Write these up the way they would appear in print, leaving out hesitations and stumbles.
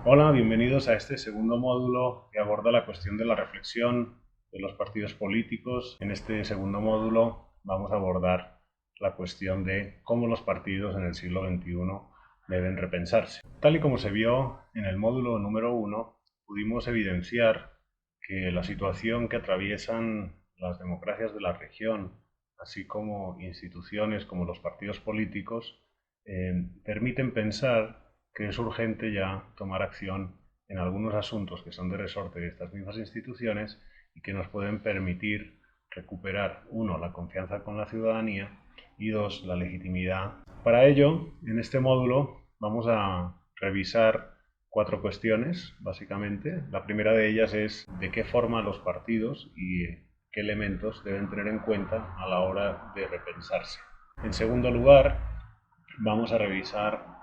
Hola, bienvenidos a este segundo módulo que aborda la cuestión de la reflexión de los partidos políticos. En este segundo módulo vamos a abordar la cuestión de cómo los partidos en el siglo XXI deben repensarse. Tal y como se vio en el módulo número 1, pudimos evidenciar que la situación que atraviesan las democracias de la región, así como instituciones como los partidos políticos, permiten pensar que es urgente ya tomar acción en algunos asuntos que son de resorte de estas mismas instituciones y que nos pueden permitir recuperar, uno, la confianza con la ciudadanía y dos, la legitimidad. Para ello, en este módulo vamos a revisar cuatro cuestiones, básicamente. La primera de ellas es de qué forma los partidos y qué elementos deben tener en cuenta a la hora de repensarse. En segundo lugar, vamos a revisar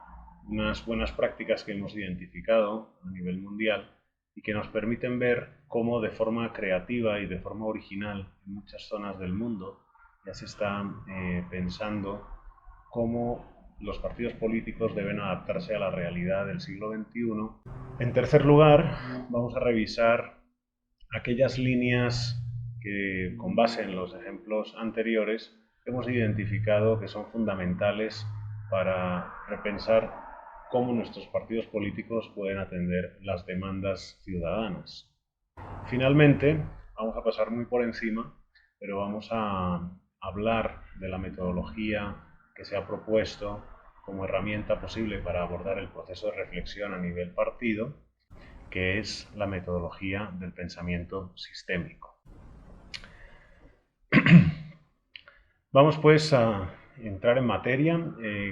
unas buenas prácticas que hemos identificado a nivel mundial y que nos permiten ver cómo de forma creativa y de forma original en muchas zonas del mundo ya se está pensando cómo los partidos políticos deben adaptarse a la realidad del siglo XXI. En tercer lugar, vamos a revisar aquellas líneas que, con base en los ejemplos anteriores, hemos identificado que son fundamentales para repensar cómo nuestros partidos políticos pueden atender las demandas ciudadanas. Finalmente, vamos a pasar muy por encima, pero vamos a hablar de la metodología que se ha propuesto como herramienta posible para abordar el proceso de reflexión a nivel partido, que es la metodología del pensamiento sistémico. Vamos pues a entrar en materia.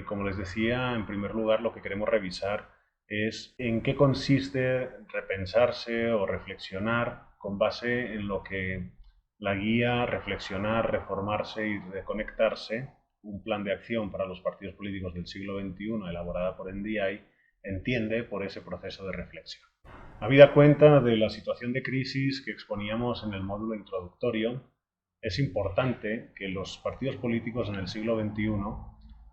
Como les decía, en primer lugar lo que queremos revisar es en qué consiste repensarse o reflexionar con base en lo que la guía Reflexionar, Reformarse y Reconectarse, un plan de acción para los partidos políticos del siglo XXI elaborada por NDI, entiende por ese proceso de reflexión. Habida cuenta de la situación de crisis que exponíamos en el módulo introductorio, es importante que los partidos políticos en el siglo XXI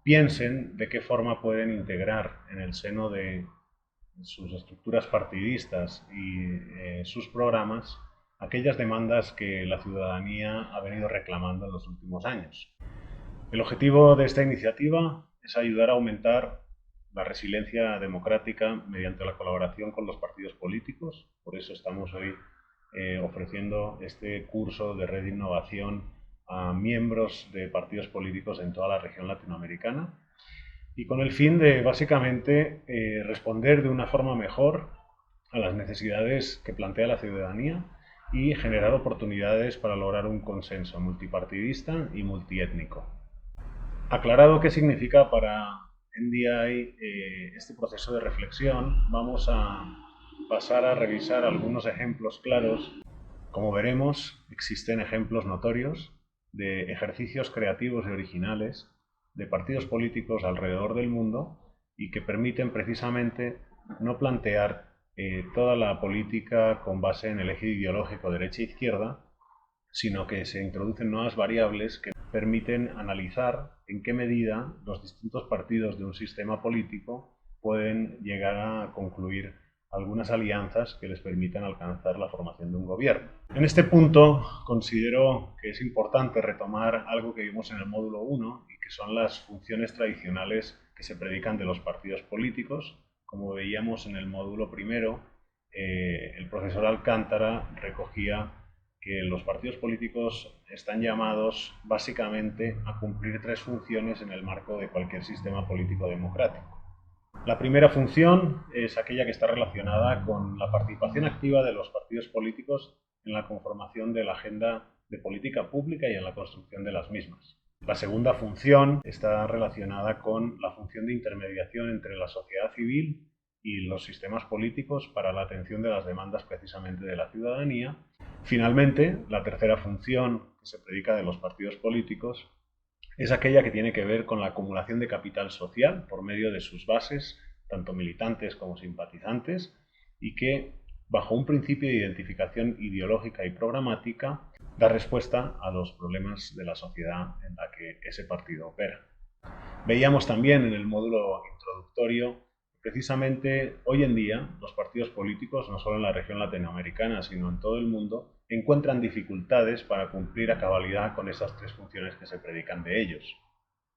piensen de qué forma pueden integrar en el seno de sus estructuras partidistas y sus programas aquellas demandas que la ciudadanía ha venido reclamando en los últimos años. El objetivo de esta iniciativa es ayudar a aumentar la resiliencia democrática mediante la colaboración con los partidos políticos. Por eso estamos hoy ofreciendo este curso de red de innovación a miembros de partidos políticos en toda la región latinoamericana y con el fin de básicamente responder de una forma mejor a las necesidades que plantea la ciudadanía y generar oportunidades para lograr un consenso multipartidista y multiétnico. Aclarado qué significa para NDI este proceso de reflexión, vamos a pasar a revisar algunos ejemplos claros. Como veremos, existen ejemplos notorios de ejercicios creativos y originales de partidos políticos alrededor del mundo y que permiten precisamente no plantear toda la política con base en el eje ideológico derecha-izquierda, sino que se introducen nuevas variables que permiten analizar en qué medida los distintos partidos de un sistema político pueden llegar a concluir algunas alianzas que les permitan alcanzar la formación de un gobierno. En este punto considero que es importante retomar algo que vimos en el módulo 1 y que son las funciones tradicionales que se predican de los partidos políticos. Como veíamos en el módulo primero, el profesor Alcántara recogía que los partidos políticos están llamados básicamente a cumplir tres funciones en el marco de cualquier sistema político democrático. La primera función es aquella que está relacionada con la participación activa de los partidos políticos en la conformación de la agenda de política pública y en la construcción de las mismas. La segunda función está relacionada con la función de intermediación entre la sociedad civil y los sistemas políticos para la atención de las demandas precisamente de la ciudadanía. Finalmente, la tercera función que se predica de los partidos políticos es aquella que tiene que ver con la acumulación de capital social por medio de sus bases, tanto militantes como simpatizantes, y que, bajo un principio de identificación ideológica y programática, da respuesta a los problemas de la sociedad en la que ese partido opera. Veíamos también en el módulo introductorio precisamente hoy en día los partidos políticos, no solo en la región latinoamericana, sino en todo el mundo, encuentran dificultades para cumplir a cabalidad con esas tres funciones que se predican de ellos.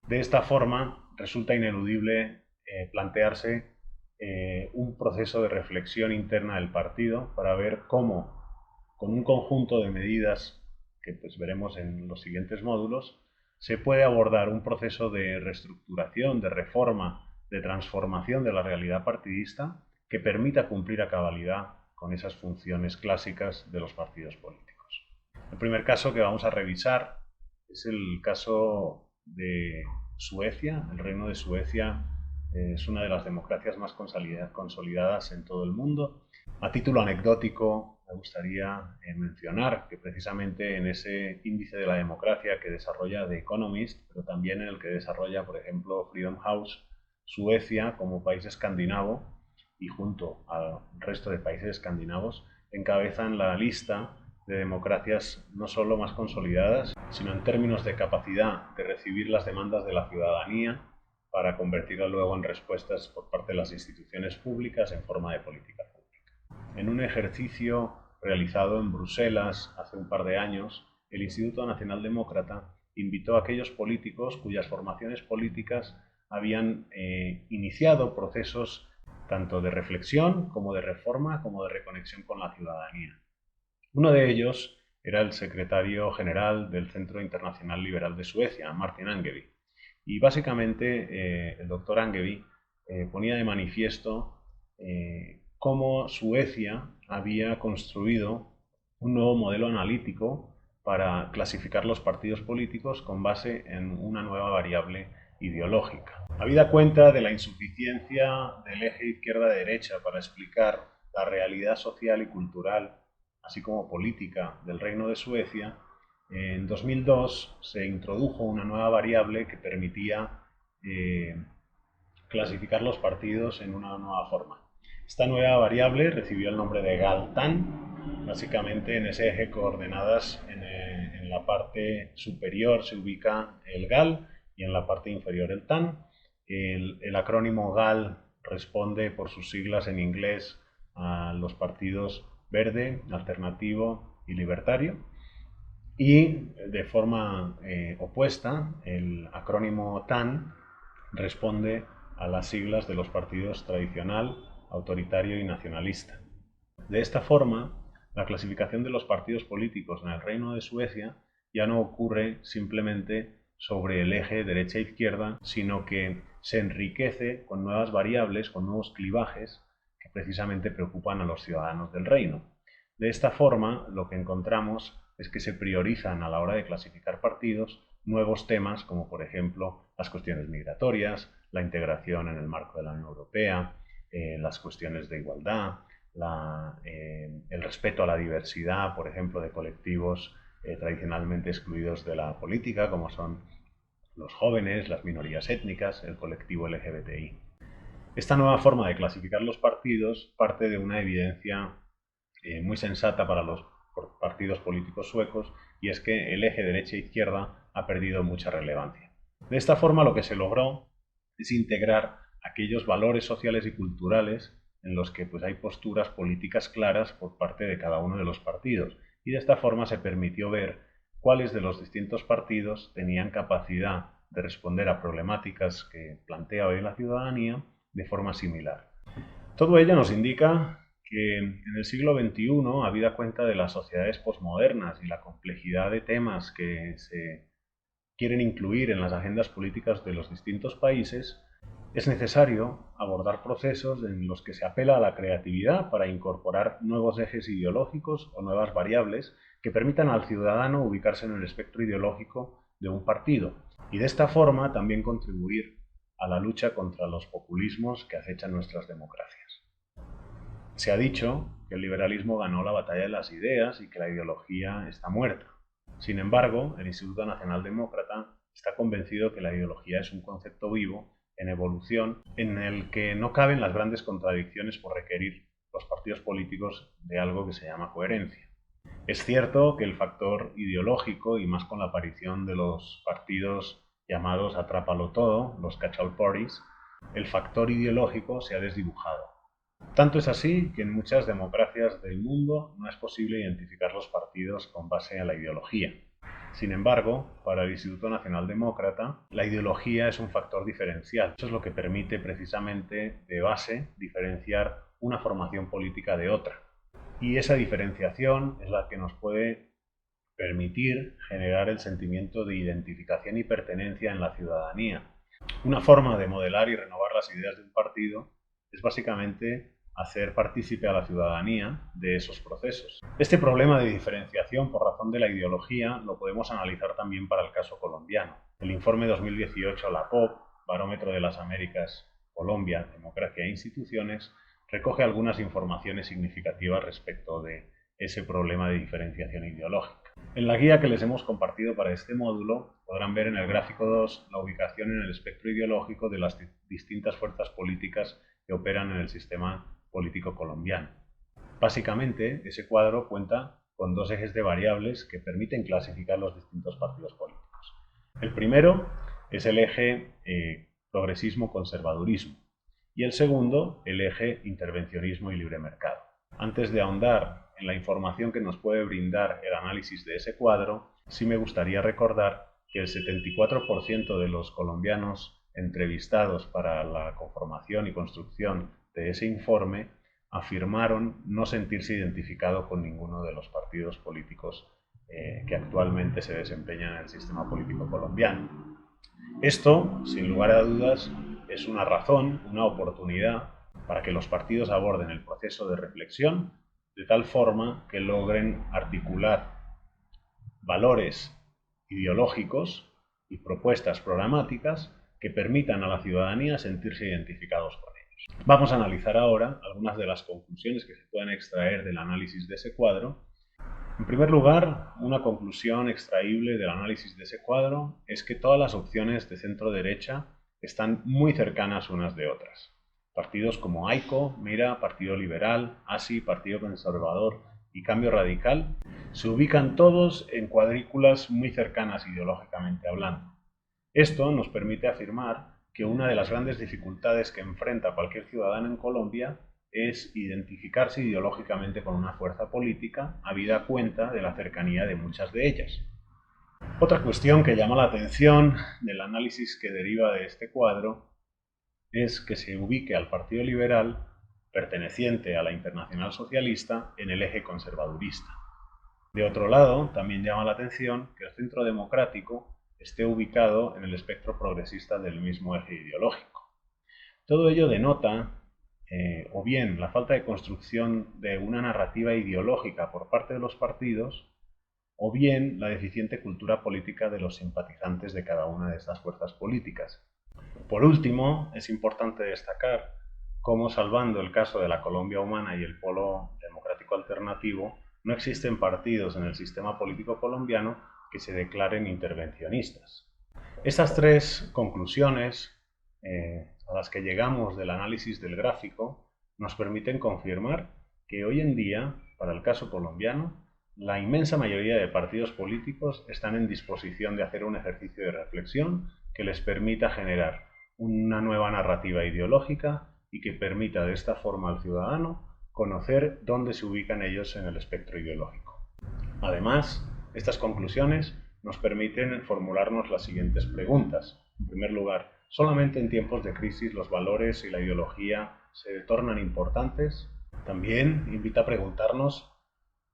De esta forma, resulta ineludible plantearse un proceso de reflexión interna del partido para ver cómo, con un conjunto de medidas que pues veremos en los siguientes módulos, se puede abordar un proceso de reestructuración, de reforma, de transformación de la realidad partidista que permita cumplir a cabalidad con esas funciones clásicas de los partidos políticos. El primer caso que vamos a revisar es el caso de Suecia. El Reino de Suecia es una de las democracias más consolidadas en todo el mundo. A título anecdótico, me gustaría mencionar que precisamente en ese índice de la democracia que desarrolla The Economist, pero también en el que desarrolla, por ejemplo, Freedom House, Suecia como país escandinavo y junto al resto de países escandinavos encabezan la lista de democracias no solo más consolidadas, sino en términos de capacidad de recibir las demandas de la ciudadanía para convertirlas luego en respuestas por parte de las instituciones públicas en forma de política pública. En un ejercicio realizado en Bruselas hace un par de años, el Instituto Nacional Demócrata invitó a aquellos políticos cuyas formaciones políticas habían iniciado procesos tanto de reflexión como de reforma como de reconexión con la ciudadanía. Uno de ellos era el secretario general del Centro Internacional Liberal de Suecia, Martin Angeby. Y básicamente el doctor Angeby ponía de manifiesto cómo Suecia había construido un nuevo modelo analítico para clasificar los partidos políticos con base en una nueva variable ideológica. Habida cuenta de la insuficiencia del eje izquierda-derecha para explicar la realidad social y cultural, así como política del Reino de Suecia, en 2002 se introdujo una nueva variable que permitía clasificar los partidos en una nueva forma. Esta nueva variable recibió el nombre de GAL-TAN. Básicamente en ese eje de coordenadas en la parte superior se ubica el GAL y en la parte inferior el TAN. El acrónimo GAL responde por sus siglas en inglés a los partidos Verde, Alternativo y Libertario. Y de forma opuesta, el acrónimo TAN responde a las siglas de los partidos tradicional, autoritario y nacionalista. De esta forma, la clasificación de los partidos políticos en el Reino de Suecia ya no ocurre simplemente sobre el eje derecha-izquierda, sino que se enriquece con nuevas variables, con nuevos clivajes que precisamente preocupan a los ciudadanos del reino. De esta forma, lo que encontramos es que se priorizan a la hora de clasificar partidos nuevos temas como por ejemplo las cuestiones migratorias, la integración en el marco de la Unión Europea, las cuestiones de igualdad, el respeto a la diversidad, por ejemplo, de colectivos tradicionalmente excluidos de la política, como son los jóvenes, las minorías étnicas, el colectivo LGBTI. Esta nueva forma de clasificar los partidos parte de una evidencia muy sensata para los partidos políticos suecos, y es que el eje derecha-izquierda ha perdido mucha relevancia. De esta forma lo que se logró es integrar aquellos valores sociales y culturales en los que pues, hay posturas políticas claras por parte de cada uno de los partidos, y de esta forma se permitió ver cuáles de los distintos partidos tenían capacidad de responder a problemáticas que plantea hoy la ciudadanía de forma similar. Todo ello nos indica que en el siglo XXI, habida cuenta de las sociedades posmodernas y la complejidad de temas que se quieren incluir en las agendas políticas de los distintos países, es necesario abordar procesos en los que se apela a la creatividad para incorporar nuevos ejes ideológicos o nuevas variables que permitan al ciudadano ubicarse en el espectro ideológico de un partido y de esta forma también contribuir a la lucha contra los populismos que acechan nuestras democracias. Se ha dicho que el liberalismo ganó la batalla de las ideas y que la ideología está muerta. Sin embargo, el Instituto Nacional Demócrata está convencido que la ideología es un concepto vivo, en evolución, en el que no caben las grandes contradicciones por requerir los partidos políticos de algo que se llama coherencia. Es cierto que el factor ideológico, y más con la aparición de los partidos llamados atrápalo todo, los catch-all parties, El factor ideológico se ha desdibujado. Tanto es así que en muchas democracias del mundo no es posible identificar los partidos con base en la ideología. Sin embargo, para el Instituto Nacional Demócrata, la ideología es un factor diferencial. Eso es lo que permite precisamente de base diferenciar una formación política de otra. Y esa diferenciación es la que nos puede permitir generar el sentimiento de identificación y pertenencia en la ciudadanía. Una forma de modelar y renovar las ideas de un partido es básicamente hacer partícipe a la ciudadanía de esos procesos. Este problema de diferenciación por razón de la ideología lo podemos analizar también para el caso colombiano. El informe 2018, la POP, Barómetro de las Américas, Colombia, Democracia e Instituciones, recoge algunas informaciones significativas respecto de ese problema de diferenciación ideológica. En la guía que les hemos compartido para este módulo podrán ver en el gráfico 2 la ubicación en el espectro ideológico de las distintas fuerzas políticas que operan en el sistema político colombiano. Básicamente, ese cuadro cuenta con dos ejes de variables que permiten clasificar los distintos partidos políticos. El primero es el eje progresismo-conservadurismo y el segundo, el eje intervencionismo y libre mercado. Antes de ahondar en la información que nos puede brindar el análisis de ese cuadro, sí me gustaría recordar que el 74% de los colombianos entrevistados para la conformación y construcción de ese informe afirmaron no sentirse identificado con ninguno de los partidos políticos que actualmente se desempeñan en el sistema político colombiano. Esto, sin lugar a dudas, es una razón, una oportunidad para que los partidos aborden el proceso de reflexión de tal forma que logren articular valores ideológicos y propuestas programáticas que permitan a la ciudadanía sentirse identificados con ellos. Vamos a analizar ahora algunas de las conclusiones que se pueden extraer del análisis de ese cuadro. En primer lugar, una conclusión extraíble del análisis de ese cuadro es que todas las opciones de centro-derecha están muy cercanas unas de otras. Partidos como AICO, MIRA, Partido Liberal, ASI, Partido Conservador y Cambio Radical se ubican todos en cuadrículas muy cercanas ideológicamente hablando. Esto nos permite afirmar que una de las grandes dificultades que enfrenta cualquier ciudadano en Colombia es identificarse ideológicamente con una fuerza política, habida cuenta de la cercanía de muchas de ellas. Otra cuestión que llama la atención del análisis que deriva de este cuadro es que se ubique al Partido Liberal, perteneciente a la Internacional Socialista, en el eje conservadurista. De otro lado, también llama la atención que el Centro Democrático esté ubicado en el espectro progresista del mismo eje ideológico. Todo ello denota o bien la falta de construcción de una narrativa ideológica por parte de los partidos, o bien la deficiente cultura política de los simpatizantes de cada una de estas fuerzas políticas. Por último, es importante destacar cómo, salvando el caso de la Colombia Humana y el Polo Democrático Alternativo, no existen partidos en el sistema político colombiano que se declaren intervencionistas. Estas tres conclusiones a las que llegamos del análisis del gráfico nos permiten confirmar que hoy en día, para el caso colombiano, la inmensa mayoría de partidos políticos están en disposición de hacer un ejercicio de reflexión que les permita generar una nueva narrativa ideológica y que permita de esta forma al ciudadano conocer dónde se ubican ellos en el espectro ideológico. Además, estas conclusiones nos permiten formularnos las siguientes preguntas. En primer lugar, ¿solamente en tiempos de crisis los valores y la ideología se tornan importantes? También invita a preguntarnos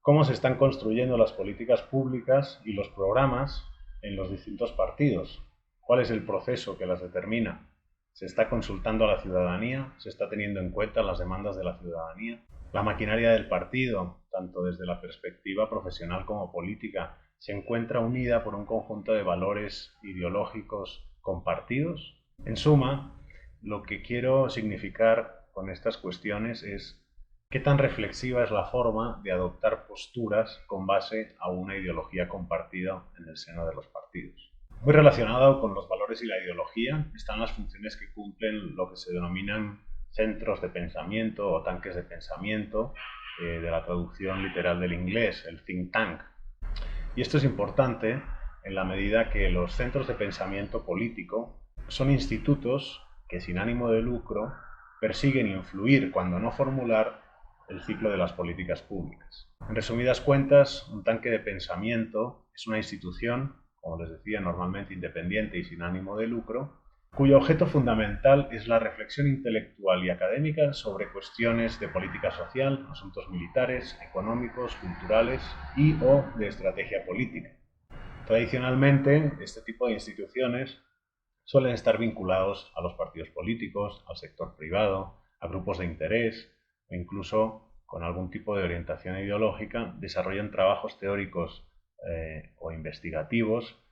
cómo se están construyendo las políticas públicas y los programas en los distintos partidos. ¿Cuál es el proceso que las determina? ¿Se está consultando a la ciudadanía? ¿Se está teniendo en cuenta las demandas de la ciudadanía? La maquinaria del partido, tanto desde la perspectiva profesional como política, se encuentra unida por un conjunto de valores ideológicos compartidos. En suma, lo que quiero significar con estas cuestiones es qué tan reflexiva es la forma de adoptar posturas con base a una ideología compartida en el seno de los partidos. Muy relacionado con los valores y la ideología están las funciones que cumplen lo que se denominan centros de pensamiento o tanques de pensamiento, de la traducción literal del inglés, el think tank. Y esto es importante en la medida que los centros de pensamiento político son institutos que sin ánimo de lucro persiguen influir, cuando no formular, el ciclo de las políticas públicas. En resumidas cuentas, un tanque de pensamiento es una institución, como les decía, normalmente independiente y sin ánimo de lucro, cuyo objeto fundamental es la reflexión intelectual y académica sobre cuestiones de política social, asuntos militares, económicos, culturales y o de estrategia política. Tradicionalmente, este tipo de instituciones suelen estar vinculados a los partidos políticos, al sector privado, a grupos de interés o incluso con algún tipo de orientación ideológica, desarrollan trabajos teóricos o investigativos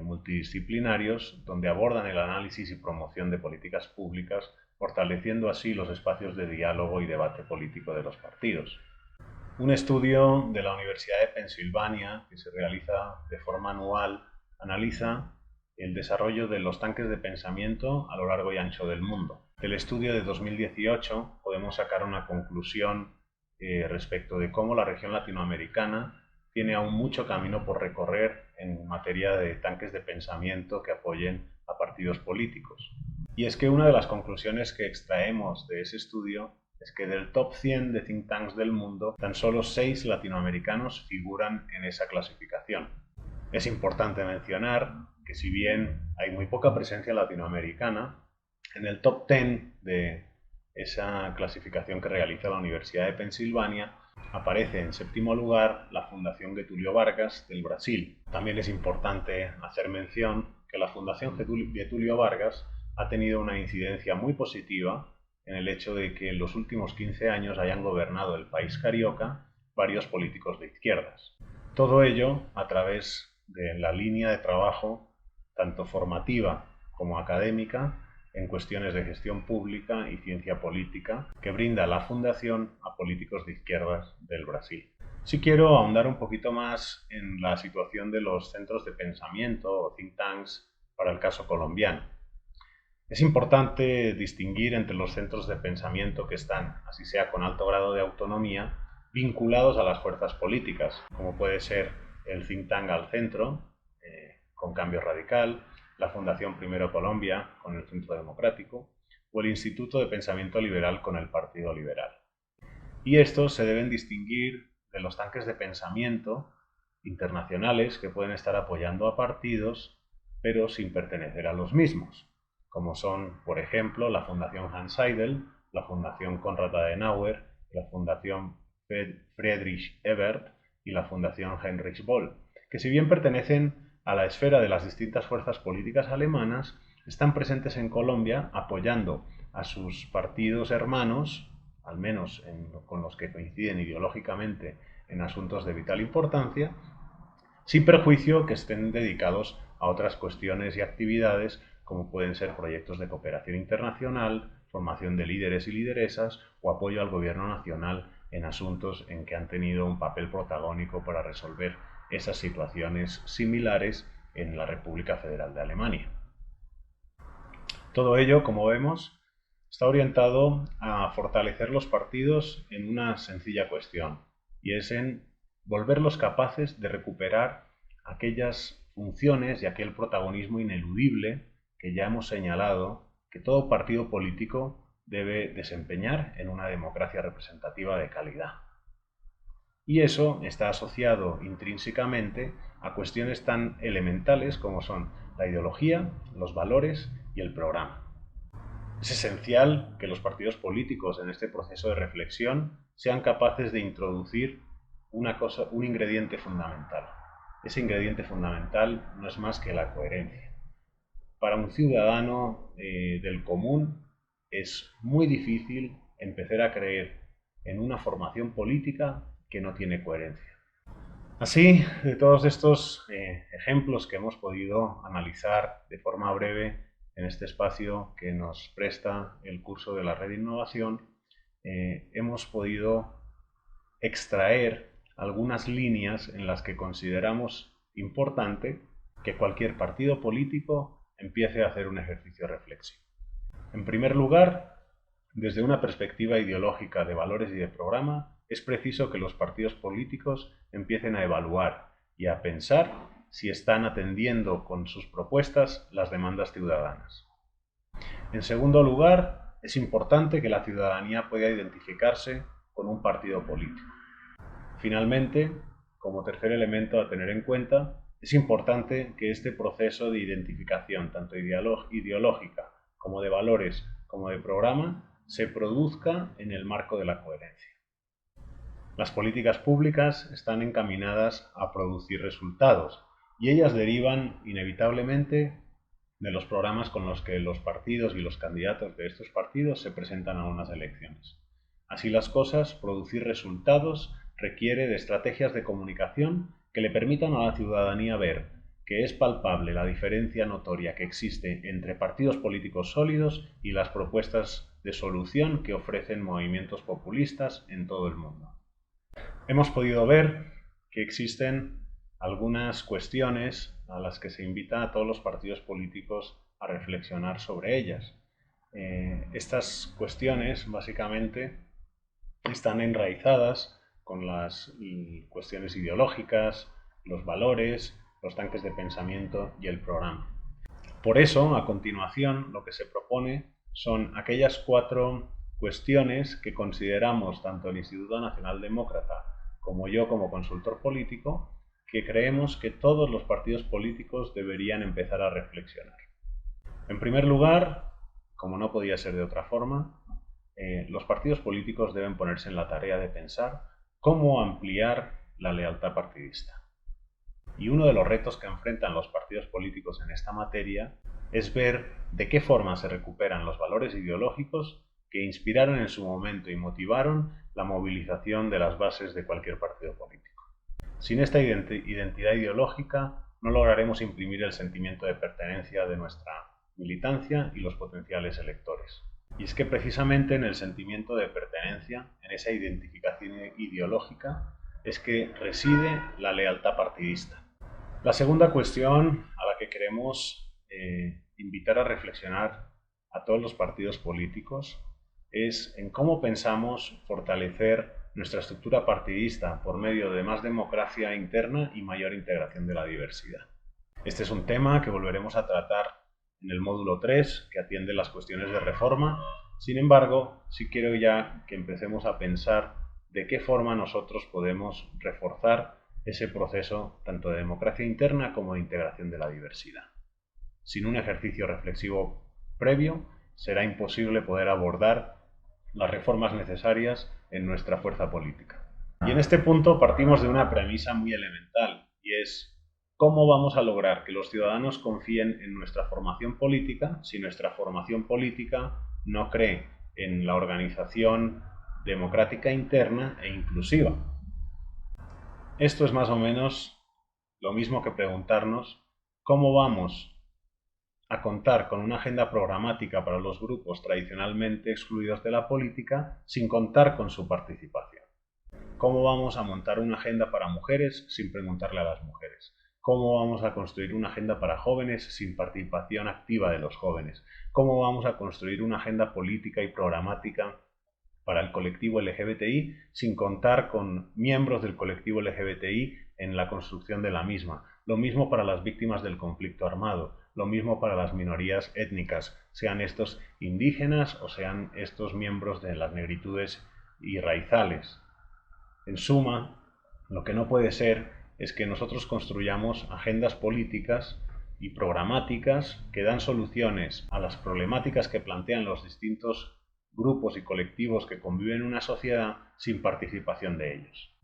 multidisciplinarios donde abordan el análisis y promoción de políticas públicas, fortaleciendo así los espacios de diálogo y debate político de los partidos. Un estudio de la Universidad de Pensilvania, que se realiza de forma anual, analiza el desarrollo de los tanques de pensamiento a lo largo y ancho del mundo. Del estudio de 2018 podemos sacar una conclusión respecto de cómo la región latinoamericana tiene aún mucho camino por recorrer en materia de tanques de pensamiento que apoyen a partidos políticos. Y es que una de las conclusiones que extraemos de ese estudio es que del top 100 de think tanks del mundo, tan solo 6 latinoamericanos figuran en esa clasificación. Es importante mencionar que si bien hay muy poca presencia latinoamericana, en el top 10 de esa clasificación que realiza la Universidad de Pensilvania aparece en séptimo lugar la Fundación Getúlio Vargas del Brasil. También es importante hacer mención que la Fundación Getúlio Vargas ha tenido una incidencia muy positiva en el hecho de que en los últimos 15 años hayan gobernado el país carioca varios políticos de izquierdas. Todo ello a través de la línea de trabajo tanto formativa como académica en cuestiones de gestión pública y ciencia política que brinda la Fundación a políticos de izquierdas del Brasil. Sí quiero ahondar un poquito más en la situación de los centros de pensamiento o think tanks para el caso colombiano. Es importante distinguir entre los centros de pensamiento que están, así sea con alto grado de autonomía, vinculados a las fuerzas políticas, como puede ser el think tank Al Centro, con Cambio Radical, la Fundación Primero Colombia, con el Centro Democrático, o el Instituto de Pensamiento Liberal con el Partido Liberal. Y estos se deben distinguir de los tanques de pensamiento internacionales que pueden estar apoyando a partidos, pero sin pertenecer a los mismos, como son, por ejemplo, la Fundación Hans Seidel, la Fundación Konrad Adenauer, la Fundación Friedrich Ebert y la Fundación Heinrich Böll, que si bien pertenecen a la esfera de las distintas fuerzas políticas alemanas, están presentes en Colombia apoyando a sus partidos hermanos, al menos con los que coinciden ideológicamente en asuntos de vital importancia, sin perjuicio que estén dedicados a otras cuestiones y actividades como pueden ser proyectos de cooperación internacional, formación de líderes y lideresas o apoyo al gobierno nacional en asuntos en que han tenido un papel protagónico para resolver esas situaciones similares en la República Federal de Alemania. Todo ello, como vemos, está orientado a fortalecer los partidos en una sencilla cuestión, y es en volverlos capaces de recuperar aquellas funciones y aquel protagonismo ineludible que ya hemos señalado que todo partido político debe desempeñar en una democracia representativa de calidad. Y eso está asociado intrínsecamente a cuestiones tan elementales como son la ideología, los valores y el programa. Es esencial que los partidos políticos en este proceso de reflexión sean capaces de introducir un ingrediente fundamental. Ese ingrediente fundamental no es más que la coherencia. Para un ciudadano del común es muy difícil empezar a creer en una formación política que no tiene coherencia. Así, de todos estos ejemplos que hemos podido analizar de forma breve en este espacio que nos presta el curso de la Red de Innovación, hemos podido extraer algunas líneas en las que consideramos importante que cualquier partido político empiece a hacer un ejercicio reflexivo. En primer lugar, desde una perspectiva ideológica de valores y de programa, es preciso que los partidos políticos empiecen a evaluar y a pensar si están atendiendo con sus propuestas las demandas ciudadanas. En segundo lugar, es importante que la ciudadanía pueda identificarse con un partido político. Finalmente, como tercer elemento a tener en cuenta, es importante que este proceso de identificación, tanto ideológica como de valores, como de programa, se produzca en el marco de la coherencia. Las políticas públicas están encaminadas a producir resultados y ellas derivan inevitablemente de los programas con los que los partidos y los candidatos de estos partidos se presentan a unas elecciones. Así las cosas, producir resultados requiere de estrategias de comunicación que le permitan a la ciudadanía ver que es palpable la diferencia notoria que existe entre partidos políticos sólidos y las propuestas de solución que ofrecen movimientos populistas en todo el mundo. Hemos podido ver que existen algunas cuestiones a las que se invita a todos los partidos políticos a reflexionar sobre ellas. Estas cuestiones básicamente están enraizadas con las cuestiones ideológicas, los valores, los tanques de pensamiento y el programa. Por eso, a continuación, lo que se propone son aquellas 4 cuestiones que consideramos tanto el Instituto Nacional Demócrata como yo como consultor político, que creemos que todos los partidos políticos deberían empezar a reflexionar. En primer lugar, como no podía ser de otra forma, los partidos políticos deben ponerse en la tarea de pensar cómo ampliar la lealtad partidista. Y uno de los retos que enfrentan los partidos políticos en esta materia es ver de qué forma se recuperan los valores ideológicos que inspiraron en su momento y motivaron la movilización de las bases de cualquier partido político. Sin esta identidad ideológica no lograremos imprimir el sentimiento de pertenencia de nuestra militancia y los potenciales electores. Y es que precisamente en el sentimiento de pertenencia, en esa identificación ideológica, es que reside la lealtad partidista. La segunda cuestión a la que queremos invitar a reflexionar a todos los partidos políticos es en cómo pensamos fortalecer nuestra estructura partidista por medio de más democracia interna y mayor integración de la diversidad. Este es un tema que volveremos a tratar en el módulo 3, que atiende las cuestiones de reforma. Sin embargo, sí quiero ya que empecemos a pensar de qué forma nosotros podemos reforzar ese proceso tanto de democracia interna como de integración de la diversidad. Sin un ejercicio reflexivo previo, será imposible poder abordar las reformas necesarias en nuestra fuerza política. Y en este punto partimos de una premisa muy elemental, y es cómo vamos a lograr que los ciudadanos confíen en nuestra formación política si nuestra formación política no cree en la organización democrática interna e inclusiva. Esto es más o menos lo mismo que preguntarnos cómo vamos a contar con una agenda programática para los grupos tradicionalmente excluidos de la política sin contar con su participación. ¿Cómo vamos a montar una agenda para mujeres sin preguntarle a las mujeres? ¿Cómo vamos a construir una agenda para jóvenes sin participación activa de los jóvenes? ¿Cómo vamos a construir una agenda política y programática para el colectivo LGBTI sin contar con miembros del colectivo LGBTI en la construcción de la misma? Lo mismo para las víctimas del conflicto armado, lo mismo para las minorías étnicas, sean estos indígenas o sean estos miembros de las negritudes y raizales. En suma, lo que no puede ser es que nosotros construyamos agendas políticas y programáticas que dan soluciones a las problemáticas que plantean los distintos grupos y colectivos que conviven en una sociedad sin participación de ellos.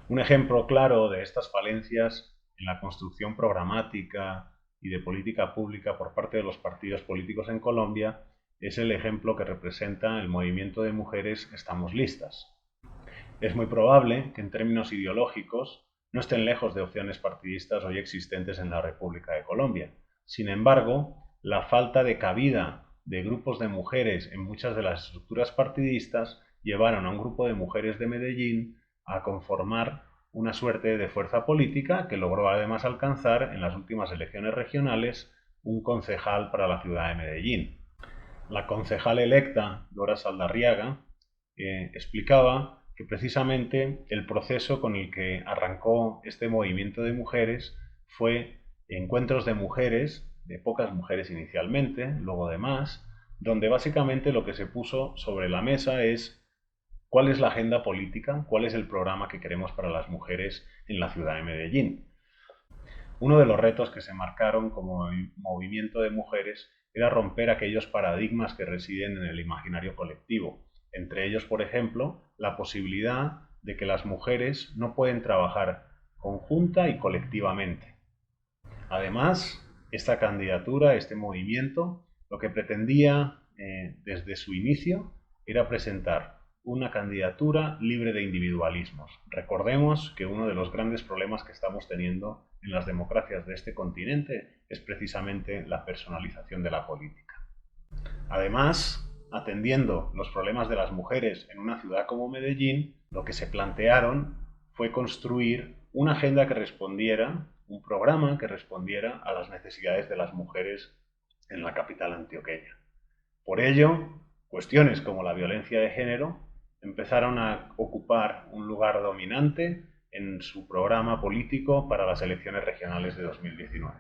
Un ejemplo claro de estas falencias en la construcción programática y de política pública por parte de los partidos políticos en Colombia es el ejemplo que representa el movimiento de mujeres Estamos Listas. Es muy probable que en términos ideológicos no estén lejos de opciones partidistas hoy existentes en la República de Colombia. Sin embargo, la falta de cabida de grupos de mujeres en muchas de las estructuras partidistas llevaron a un grupo de mujeres de Medellín a conformar una suerte de fuerza política que logró además alcanzar en las últimas elecciones regionales un concejal para la ciudad de Medellín. La concejal electa, Dora Saldarriaga, explicaba que precisamente el proceso con el que arrancó este movimiento de mujeres fue encuentros de mujeres, de pocas mujeres inicialmente, luego de más, donde básicamente lo que se puso sobre la mesa es cuál es la agenda política, cuál es el programa que queremos para las mujeres en la ciudad de Medellín. Uno de los retos que se marcaron como movimiento de mujeres era romper aquellos paradigmas que residen en el imaginario colectivo. Entre ellos, por ejemplo, la posibilidad de que las mujeres no pueden trabajar conjunta y colectivamente. Además, esta candidatura, este movimiento, lo que pretendía desde su inicio era presentar una candidatura libre de individualismos. Recordemos que uno de los grandes problemas que estamos teniendo en las democracias de este continente es precisamente la personalización de la política. Además, atendiendo los problemas de las mujeres en una ciudad como Medellín, lo que se plantearon fue construir una agenda que respondiera, un programa que respondiera a las necesidades de las mujeres en la capital antioqueña. Por ello, cuestiones como la violencia de género empezaron a ocupar un lugar dominante en su programa político para las elecciones regionales de 2019.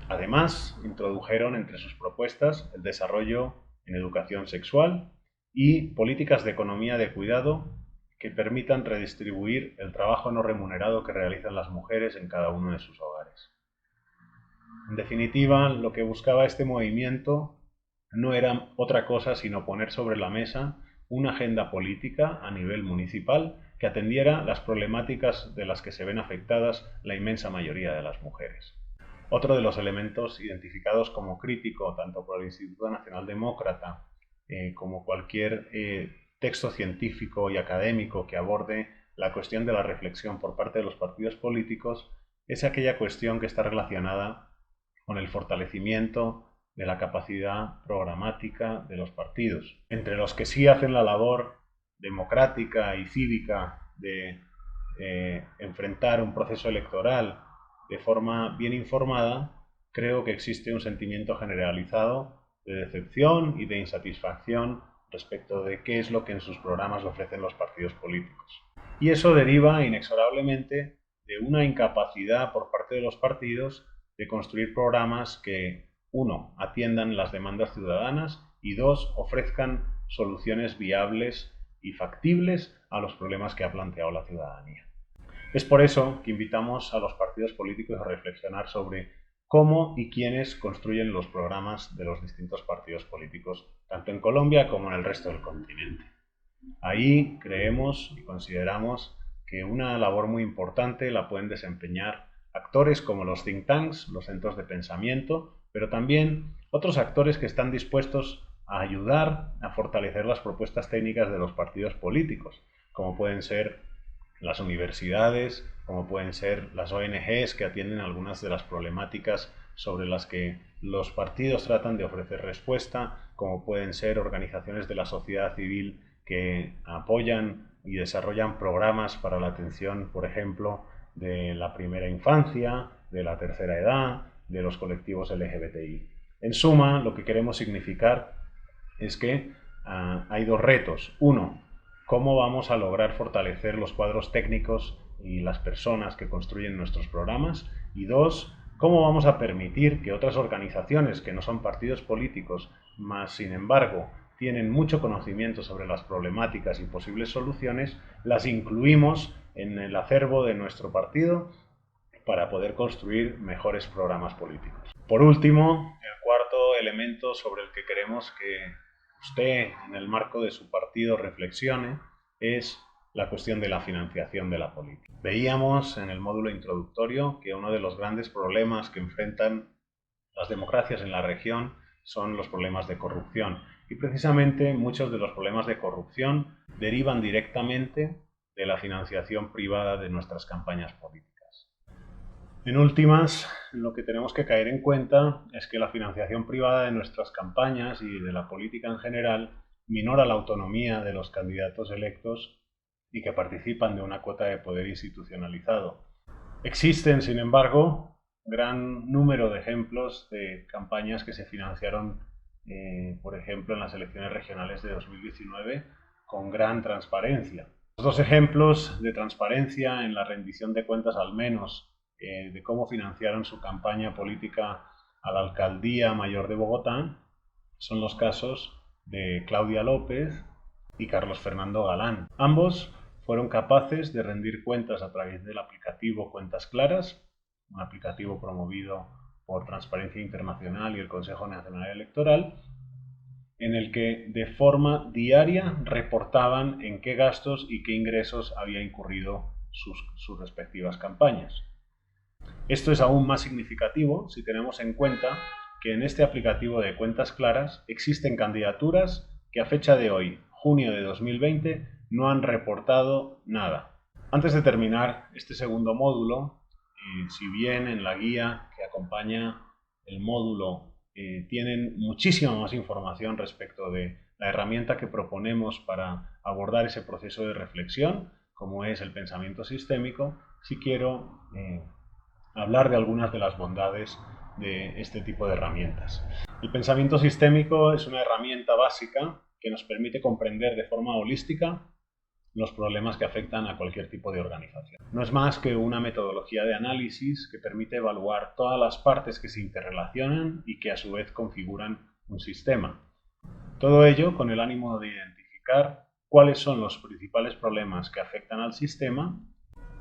Además, introdujeron entre sus propuestas el desarrollo en educación sexual y políticas de economía de cuidado que permitan redistribuir el trabajo no remunerado que realizan las mujeres en cada uno de sus hogares. En definitiva, lo que buscaba este movimiento no era otra cosa sino poner sobre la mesa una agenda política a nivel municipal que atendiera las problemáticas de las que se ven afectadas la inmensa mayoría de las mujeres. Otro de los elementos identificados como crítico tanto por el Instituto Nacional Demócrata como cualquier texto científico y académico que aborde la cuestión de la reflexión por parte de los partidos políticos es aquella cuestión que está relacionada con el fortalecimiento de la capacidad programática de los partidos. Entre los que sí hacen la labor democrática y cívica de enfrentar un proceso electoral de forma bien informada, creo que existe un sentimiento generalizado de decepción y de insatisfacción respecto de qué es lo que en sus programas ofrecen los partidos políticos. Y eso deriva inexorablemente de una incapacidad por parte de los partidos de construir programas que, uno, atiendan las demandas ciudadanas y dos, ofrezcan soluciones viables y factibles a los problemas que ha planteado la ciudadanía. Es por eso que invitamos a los partidos políticos a reflexionar sobre cómo y quiénes construyen los programas de los distintos partidos políticos, tanto en Colombia como en el resto del continente. Ahí creemos y consideramos que una labor muy importante la pueden desempeñar actores como los think tanks, los centros de pensamiento, pero también otros actores que están dispuestos a ayudar a fortalecer las propuestas técnicas de los partidos políticos, como pueden ser las universidades, como pueden ser las ONGs que atienden algunas de las problemáticas sobre las que los partidos tratan de ofrecer respuesta, como pueden ser organizaciones de la sociedad civil que apoyan y desarrollan programas para la atención, por ejemplo, de la primera infancia, de la tercera edad, de los colectivos LGBTI. En suma, lo que queremos significar es que hay dos retos. Uno, cómo vamos a lograr fortalecer los cuadros técnicos y las personas que construyen nuestros programas. Y dos, cómo vamos a permitir que otras organizaciones que no son partidos políticos, más sin embargo tienen mucho conocimiento sobre las problemáticas y posibles soluciones, las incluimos en el acervo de nuestro partido para poder construir mejores programas políticos. Por último, el cuarto elemento sobre el que queremos que usted, en el marco de su partido, reflexione es la cuestión de la financiación de la política. Veíamos en el módulo introductorio que uno de los grandes problemas que enfrentan las democracias en la región son los problemas de corrupción. Y precisamente muchos de los problemas de corrupción derivan directamente de la financiación privada de nuestras campañas políticas. En últimas, lo que tenemos que caer en cuenta es que la financiación privada de nuestras campañas y de la política en general minora la autonomía de los candidatos electos y que participan de una cuota de poder institucionalizado. Existen, sin embargo, gran número de ejemplos de campañas que se financiaron, por ejemplo, en las elecciones regionales de 2019 con gran transparencia. Los dos ejemplos de transparencia en la rendición de cuentas, al menos, de cómo financiaron su campaña política a la Alcaldía Mayor de Bogotá, Son los casos de Claudia López y Carlos Fernando Galán. Ambos fueron capaces de rendir cuentas a través del aplicativo Cuentas Claras, un aplicativo promovido por Transparencia Internacional y el Consejo Nacional Electoral, en el que de forma diaria reportaban en qué gastos y qué ingresos había incurrido sus respectivas campañas. Esto es aún más significativo si tenemos en cuenta que en este aplicativo de Cuentas Claras existen candidaturas que a fecha de hoy, junio de 2020, no han reportado nada. Antes de terminar este segundo módulo, si bien en la guía que acompaña el módulo tienen muchísima más información respecto de la herramienta que proponemos para abordar ese proceso de reflexión, como es el pensamiento sistémico, sí quiero hablar de algunas de las bondades de este tipo de herramientas. El pensamiento sistémico es una herramienta básica que nos permite comprender de forma holística los problemas que afectan a cualquier tipo de organización. No es más que una metodología de análisis que permite evaluar todas las partes que se interrelacionan y que a su vez configuran un sistema. Todo ello con el ánimo de identificar cuáles son los principales problemas que afectan al sistema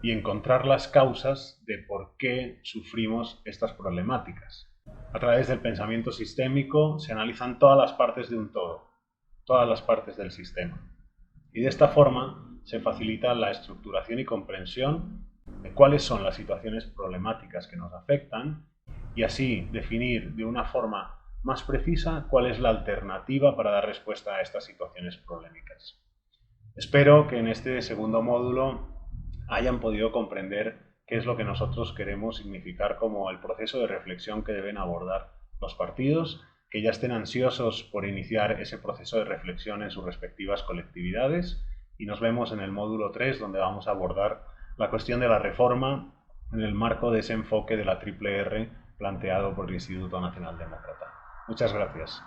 y encontrar las causas de por qué sufrimos estas problemáticas. A través del pensamiento sistémico se analizan todas las partes de un todo, todas las partes del sistema. Y de esta forma se facilita la estructuración y comprensión de cuáles son las situaciones problemáticas que nos afectan y así definir de una forma más precisa cuál es la alternativa para dar respuesta a estas situaciones problemáticas. Espero que en este segundo módulo hayan podido comprender qué es lo que nosotros queremos significar como el proceso de reflexión que deben abordar los partidos, que ya estén ansiosos por iniciar ese proceso de reflexión en sus respectivas colectividades, y nos vemos en el módulo 3, donde vamos a abordar la cuestión de la reforma en el marco de ese enfoque de la triple R planteado por el Instituto Nacional Demócrata. Muchas gracias.